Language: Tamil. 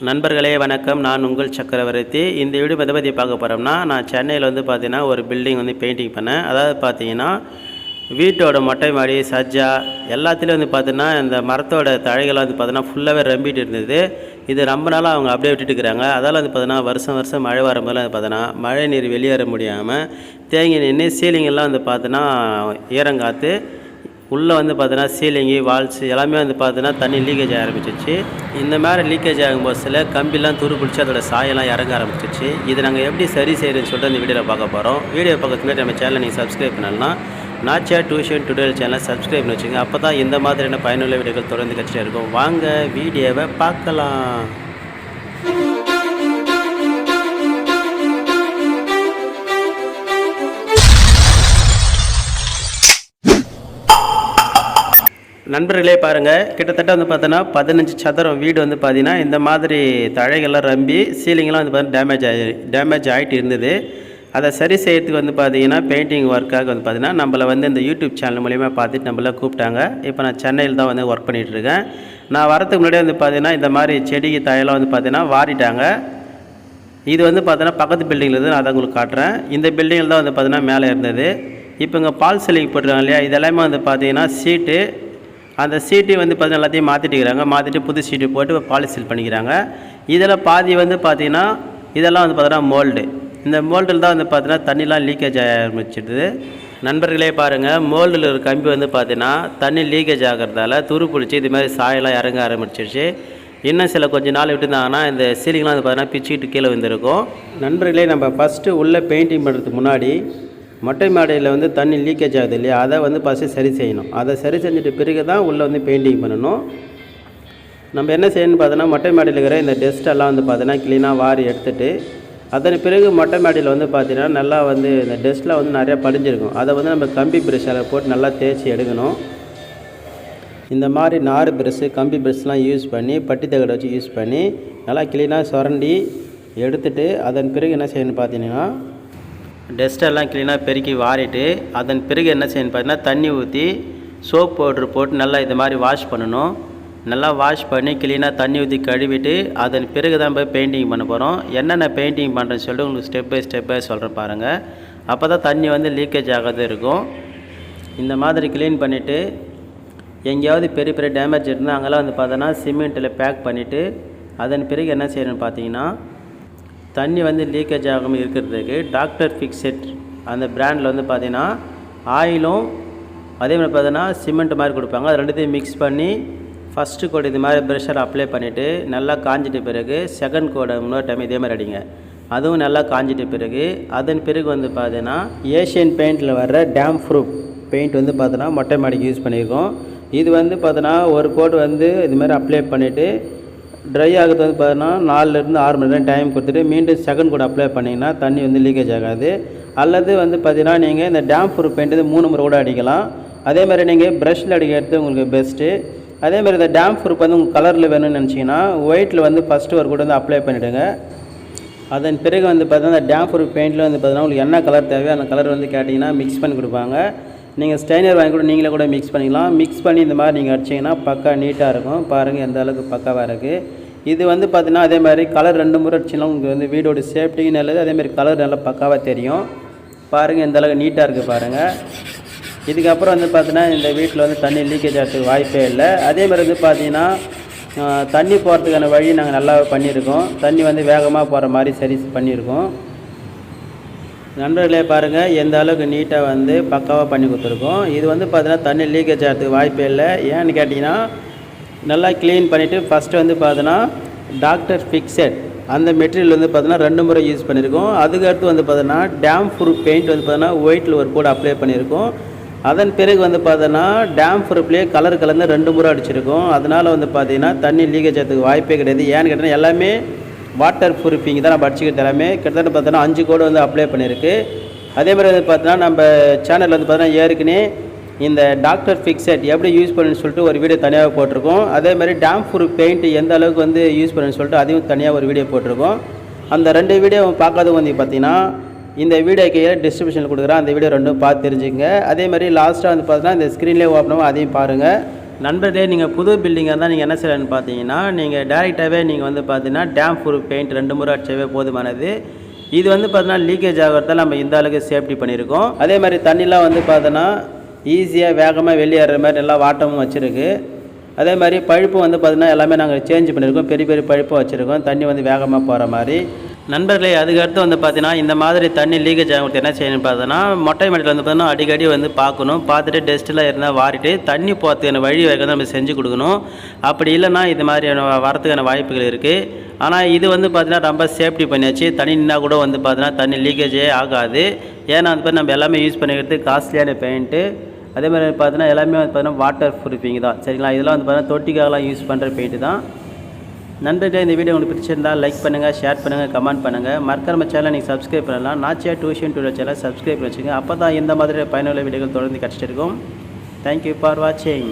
நண்பர்களே வணக்கம். நான் உங்கள் சக்கரவர்த்தி. இந்த வீடியோ எதை பற்றி பார்க்க போகிறோம்னா, நான் சென்னையில் பார்த்தீங்கன்னா ஒரு பில்டிங் பெயிண்டிங் பண்ணேன். அதாவது பார்த்தீங்கன்னா வீட்டோட மொட்டை மாடி சஜ்ஜா எல்லாத்துலேயும் பார்த்தீங்கன்னா இந்த மரத்தோட தழைகளை பார்த்தீங்கன்னா ஃபுல்லாகவே ரம்பிட்டு இருந்தது. இது ரொம்ப நாளாக அவங்க அப்படியே விட்டுட்டு இருக்கிறாங்க. அதால் பார்த்தீங்கன்னா வருஷம் மழை வரும்போது பார்த்தீங்கன்னா மழை நீர் வெளியேற முடியாமல் தேங்கி நின்று சீலிங்கெல்லாம் பார்த்தீங்கன்னா ஈரங்காற்று உள்ளே பார்த்தீங்கன்னா சீலிங்கு வால்ஸ் எல்லாமே பார்த்தீங்கன்னா தண்ணி லீக்கேஜ் ஆக ஆரம்பிச்சிச்சு. இந்த மாதிரி லீக்கேஜ் ஆகும்போது சில கம்பிலாம் துரு பிடிச்சி அதோட சாயெல்லாம் இறங்க ஆரம்பிச்சிச்சு. இது நாங்கள் எப்படி சரி செய்கிறதுன்னு சொல்லிட்டு இந்த வீடியோவில் பார்க்க போகிறோம். வீடியோ பக்கத்துக்கு நம்ம சேனலை நீங்கள் சப்ஸ்கிரைப் பண்ணலாம். நாச்சியா டியூஷன் டுடோரியல் சேனலை சப்ஸ்கிரைப் பண்ணி வச்சுங்க. அப்போ தான் இந்த மாதிரியான பயனுள்ள வீடியோக்கள் தொடர்ந்து கட்சியாக இருக்கும். வாங்க வீடியோவை பார்க்கலாம். நண்பர்களே பாருங்கள், கிட்டத்தட்ட பார்த்தோன்னா 15 சதுரம் வீடு பார்த்தீங்கன்னா இந்த மாதிரி தழைகள்லாம் ரம்பி சீலிங்கெலாம் பார்த்தீங்கன்னா டேமேஜ் ஆகிட்டு இருந்தது. அதை சரி செய்கிறதுக்கு பார்த்தீங்கன்னா பெயிண்டிங் ஒர்க்காக பார்த்தீங்கன்னா நம்மளை இந்த யூடியூப் சேனல் மூலிமா பார்த்துட்டு நம்மள கூப்பிட்டாங்க. இப்போ நான் சென்னையில் தான் ஒர்க் பண்ணிகிட்ருக்கேன். நான் வரதுக்கு முன்னாடியே பார்த்தீங்கன்னா இந்த மாதிரி செடிக்கு தழையெல்லாம் பார்த்தீங்கன்னா வாரிட்டாங்க. இது பார்த்தீங்கன்னா பக்கத்து பில்டிங்கில் இருந்து நான் அதை உங்களுக்கு காட்டுறேன். இந்த பில்டிங்கில் தான் பார்த்தீங்கன்னா மேலே இருந்தது. இப்போ இங்கே பால் சீலிங் போட்டுருக்காங்க இல்லையா, இதெல்லாமே பார்த்தீங்கன்னா சீட்டு, அந்த சீட்டு பார்த்தீங்கன்னா எல்லாத்தையும் மாற்றிட்டுக்கிறாங்க. மாற்றிட்டு புது சீட்டு போட்டு பாலிசீல் பண்ணிக்கிறாங்க. இதில் பாதி பார்த்தீங்கன்னா இதெல்லாம் பார்த்தீங்கன்னா மோல்டு. இந்த மோல்டில் தான் பார்த்தீங்கன்னா தண்ணிலாம் லீக்கேஜ் ஆக ஆரம்பிச்சிடுது. நண்பர்களே பாருங்கள், மோல்டில் ஒரு கம்பி பார்த்தீங்கன்னா தண்ணி லீக்கேஜ் ஆகிறதால துரு பிடிச்சி இது மாதிரி சாயெல்லாம் இறங்க ஆரம்பிச்சிடுச்சு. இன்னும் சில கொஞ்சம் நாள் விட்டுருந்தாங்கன்னா இந்த சீலிங்லாம் பார்த்தீங்கன்னா பிச்சுக்கிட்டு கீழே வந்துருக்கும். நண்பர்களே, நம்ம ஃபஸ்ட்டு உள்ளே பெயிண்டிங் பண்ணுறதுக்கு முன்னாடி மொட்டை மாடியில் தண்ணி லீக்கேஜ் ஆகுது இல்லையா, அதை ஃபஸ்ட்டு சரி செய்யணும். அதை சரி செஞ்சுட்டு பிறகு தான் உள்ளே பெயிண்டிங் பண்ணணும். நம்ம என்ன செய்யணும்னு பார்த்தோன்னா, மொட்டை மாடியில் இருக்கிற இந்த டஸ்ட்டெல்லாம் பார்த்தீங்கன்னா க்ளீனாக வாரி எடுத்துகிட்டு அதன் பிறகு மொட்டை மாடியில் பார்த்தீங்கன்னா நல்லா இந்த டஸ்ட்டில் நிறையா படிஞ்சிருக்கும். அதை நம்ம கம்பி ப்ரெஷ்ஷில் போட்டு நல்லா தேய்ச்சி எடுக்கணும். இந்த மாதிரி நார் ப்ரெஷ்ஷு கம்பி ப்ரெஷ்லாம் யூஸ் பண்ணி பட்டி தகடை வச்சு யூஸ் பண்ணி நல்லா க்ளீனாக சுரண்டி எடுத்துகிட்டு அதன் பிறகு என்ன செய்யணும்னு பார்த்தீங்கன்னா டஸ்ட்டெல்லாம் க்ளீனாக பெருக்கி வாரிட்டு அதன் பிறகு என்ன செய்யணும் பார்த்தீங்கன்னா தண்ணி ஊற்றி சோப் பவுட்ரு போட்டு நல்லா இது மாதிரி வாஷ் பண்ணணும். நல்லா வாஷ் பண்ணி க்ளீனாக தண்ணி ஊற்றி கழுவிட்டு அதன் பிறகு தான் போய் பெயிண்டிங் பண்ண போகிறோம். என்னென்ன பெயிண்டிங் பண்ணுறேன்னு சொல்லிட்டு உங்களுக்கு ஸ்டெப் பை சொல்கிறேன் பாருங்கள். அப்போ தான் தண்ணி லீக்கேஜ் ஆகாது இருக்கும். இந்த மாதிரி க்ளீன் பண்ணிவிட்டு எங்கேயாவது பெரிய பெரிய டேமேஜ் இருந்தால் அங்கெல்லாம் பார்த்தோன்னா சிமெண்ட்டில் பேக் பண்ணிவிட்டு அதன் பிறகு என்ன செய்யணும்னு பார்த்தீங்கன்னா தண்ணி லீக்கேஜ் ஆகாமல் இருக்கிறதுக்கு டாக்டர் ஃபிக்ஸெட் அந்த பிராண்டில் பார்த்தீங்கன்னா ஆயிலும் அதே மாதிரி பார்த்தீங்கன்னா சிமெண்ட் மாதிரி கொடுப்பாங்க. அது ரெண்டுத்தையும் மிக்ஸ் பண்ணி ஃபஸ்ட்டு கோட் இது மாதிரி ப்ரெஷர் அப்ளை பண்ணிவிட்டு நல்லா காஞ்சிட்ட பிறகு செகண்ட் கோடை இன்னொரு டைம் இதே மாதிரி அடிங்க. அதுவும் நல்லா காஞ்சிட்ட பிறகு அதன் பிறகு பார்த்தீங்கன்னா ஏஷியன் பெயிண்டில் வர்ற டேம் ப்ரூஃப் பெயிண்ட் பார்த்தீங்கன்னா மொட்டை மாடிக்கு யூஸ் பண்ணியிருக்கோம். இது பார்த்தீங்கன்னா ஒரு கோட் இது மாதிரி அப்ளை பண்ணிவிட்டு ட்ரை ஆகிறது பார்த்தீங்கன்னா 4லேருந்து 6 மணி நேரம் டைம் கொடுத்துட்டு மீண்டும் செகண்ட் கூட அப்ளை பண்ணிங்கன்னா தண்ணி லீக்கேஜ் ஆகாது. அல்லது பார்த்தீங்கன்னா நீங்கள் இந்த டேம் ப்ரூஃப் பெயிண்ட் 3 முறை கூட அடிக்கலாம். அதேமாதிரி நீங்கள் ப்ரஷில் அடிக்கிறது உங்களுக்கு பெஸ்ட்டு. அதேமாதிரி இந்த டேம் ப்ரூஃப் உங்கள் கலரில் வேணும்னு நினச்சிங்கன்னா ஒயிட்டில் ஃபஸ்ட்டு ஒரு கூட அப்ளை பண்ணிவிடுங்க. அதன் பிறகு பார்த்தீங்கன்னா இந்த டேம் ப்ரூஃப் பெயிண்டில் பார்த்தீங்கன்னா உங்களுக்கு என்ன கலர் தேவையோ அந்த கலர் கேட்டிங்கன்னா மிக்ஸ் பண்ணி கொடுப்பாங்க. நீங்கள் ஸ்டைனர் வாங்கி கூட நீங்களே கூட மிக்ஸ் பண்ணிக்கலாம். மிக்ஸ் பண்ணி இந்த மாதிரி நீங்கள் அடிச்சிங்கன்னா பக்கா நீட்டாக இருக்கும். பாருங்கள் எந்த அளவுக்கு பக்காவாக இருக்குது. இது பார்த்தீங்கன்னா அதே மாதிரி கலர் 2 முறை அடிச்சிங்கன்னா உங்களுக்கு வீடோட சேஃப்டியும் நல்லது. அதேமாதிரி கலர் நல்லா பக்காவாக தெரியும். பாருங்கள் எந்த அளவுக்கு நீட்டாக இருக்குது பாருங்கள். இதுக்கப்புறம் பார்த்தீங்கன்னா இந்த வீட்டில் தண்ணி லீக்கேஜ் ஆகிறதுக்கு வாய்ப்பே இல்லை. அதேமாதிரி பார்த்தீங்கன்னா தண்ணி போகிறதுக்கான வழி நாங்கள் நல்லா பண்ணியிருக்கோம். தண்ணி வேகமாக போகிற மாதிரி சரி பண்ணியிருக்கோம். நண்பர்களே பாருங்கள் எந்த அளவுக்கு நீட்டாக பக்காவாக பண்ணி கொடுத்துருக்கோம். இது பார்த்தீங்கன்னா தண்ணி லீக்கேஜ் ஆகிறதுக்கு வாய்ப்பே இல்லை. ஏன்னு கேட்டிங்கன்னா நல்லா க்ளீன் பண்ணிவிட்டு ஃபஸ்ட்டு பார்த்தீங்கன்னா டாக்டர் ஃபிக்ஸெட் அந்த மெட்டீரியல் பார்த்தீங்கன்னா 2 முறை யூஸ் பண்ணியிருக்கோம். அதுக்கடுத்து பார்த்தீங்கன்னா டேம் ப்ரூஃப் பெயிண்ட் பார்த்தீங்கன்னா ஒயிட்டில் ஒரு கூட அப்ளை பண்ணியிருக்கோம். அதன் பிறகு பார்த்தீங்கன்னா டேம் ப்ரூஃப்லேயே கலர் கலந்து 2 முறை அடிச்சிருக்கோம். அதனால் பார்த்தீங்கன்னா தண்ணி லீக்கேஜ் ஆகிறதுக்கு வாய்ப்பே கிடையாது. ஏன்னு கேட்டிங்கன்னா எல்லாமே வாட்டர் ப்ரூஃபிங் தான் நம்ம அடிச்சுக்கிறது. எல்லாமே கிட்டத்தட்ட பார்த்தோன்னா 5 கோடு அப்ளை பண்ணியிருக்கு. அதேமாதிரி பார்த்தீங்கன்னா நம்ம சேனலில் பார்த்தீங்கன்னா ஏற்கனவே இந்த டாக்டர் ஃபிக்ஸெட் எப்படி யூஸ் பண்ணுன்னு சொல்லிட்டு ஒரு வீடியோ தனியாக போட்டிருக்கோம். அதேமாதிரி டேம் ப்ரூஃப் பெயிண்ட் எந்த அளவுக்கு யூஸ் பண்ணுன்னு சொல்லிட்டு அதையும் தனியாக ஒரு வீடியோ போட்டிருக்கோம். அந்த 2 வீடியோ பார்க்காதவங்க பார்த்தீங்கன்னா இந்த வீடியோ கீழே டிஸ்கிரிப்ஷனில் கொடுக்குறேன். அந்த வீடியோ 2 பார்த்து தெரிஞ்சுங்க. அதே மாதிரி லாஸ்ட்டாக பார்த்தீங்கன்னா இந்த ஸ்க்ரீன்லேயே ஓப்பன் அதையும் பாருங்கள். நண்பர்களே, நீங்கள் புது பில்டிங்காக இருந்தால் நீங்கள் என்ன செய்யலான்னு பார்த்தீங்கன்னா, நீங்கள் டேரெக்டாகவே நீங்கள் வந்து பார்த்தீங்கன்னா டேம் ப்ரூஃப் பெயிண்ட் 2 முறை அடிச்சாவே போதுமானது. இது வந்து பார்த்தீங்கன்னா லீக்கேஜ் ஆகிறதால நம்ம இந்த அளவுக்கு சேஃப்டி பண்ணியிருக்கோம். அதே மாதிரி தண்ணிலாம் வந்து பார்த்தோன்னா ஈஸியாக வேகமாக வெளியேற மாதிரி நல்லா வாட்டமும் வச்சுருக்கு. அதே மாதிரி பழுப்பும் வந்து பார்த்தீங்கன்னா எல்லாமே நாங்கள் சேஞ்ச் பண்ணியிருக்கோம். பெரிய பெரிய பழுப்பும் வச்சுருக்கோம், தண்ணி வந்து வேகமாக போகிற மாதிரி. நண்பர்களே, அதுக்கடுத்து வந்து பார்த்தீங்கன்னா இந்த மாதிரி தண்ணி லீக்கேஜ் ஆகிறது என்ன செய்யணும்னு பார்த்தோன்னா, மொட்டை மாடியில் வந்து பார்த்தீங்கன்னா அடிக்கடி வந்து பார்க்கணும். பார்த்துட்டு டஸ்ட்டெலாம் இருந்தால் வாரிட்டு தண்ணி போகிறதுக்கான வழி வேக நம்ம செஞ்சு கொடுக்கணும். அப்படி இல்லைன்னா இது மாதிரியான வரத்துக்கான வாய்ப்புகள் இருக்குது. ஆனால் இது வந்து பார்த்தீங்கன்னா ரொம்ப சேஃப்டி பண்ணியாச்சு. தண்ணி நின்னா கூட வந்து பார்த்தீங்கன்னா தண்ணி லீக்கேஜே ஆகாது. ஏன்னா அந்த மாதிரி நம்ம எல்லாமே யூஸ் பண்ணிக்கிறது காஸ்ட்லியான பெயிண்ட்டு. அதே மாதிரி பார்த்தீங்கன்னா எல்லாமே வந்து பார்த்தீங்கன்னா வாட்டர் ப்ரூஃபிங் தான். சரிங்களா? இதெல்லாம் வந்து பார்த்தீங்கன்னா தொட்டிக்காகலாம் யூஸ் பண்ணுற பெயிண்ட்டு தான். நண்பர்களே, இந்த வீடியோ உங்களுக்கு பிடிச்சிருந்தால் லைக் பண்ணுங்கள், ஷேர் பண்ணுங்கள், கமெண்ட் பண்ணுங்கள். மறக்காம நம்ம சேனலை நீங்கள் சப்ஸ்கிரைப் பண்ணலாம். நாச்சியா டியூஷன் சேனல் சப்ஸ்கிரைப் பண்ணி வச்சுக்கோங்க. அப்போ தான் இந்த மாதிரி பயனுள்ள வீடியோக்கள் தொடர்ந்து கிடச்சிட்டு இருக்கும். தேங்க்யூ ஃபார் வாட்சிங்.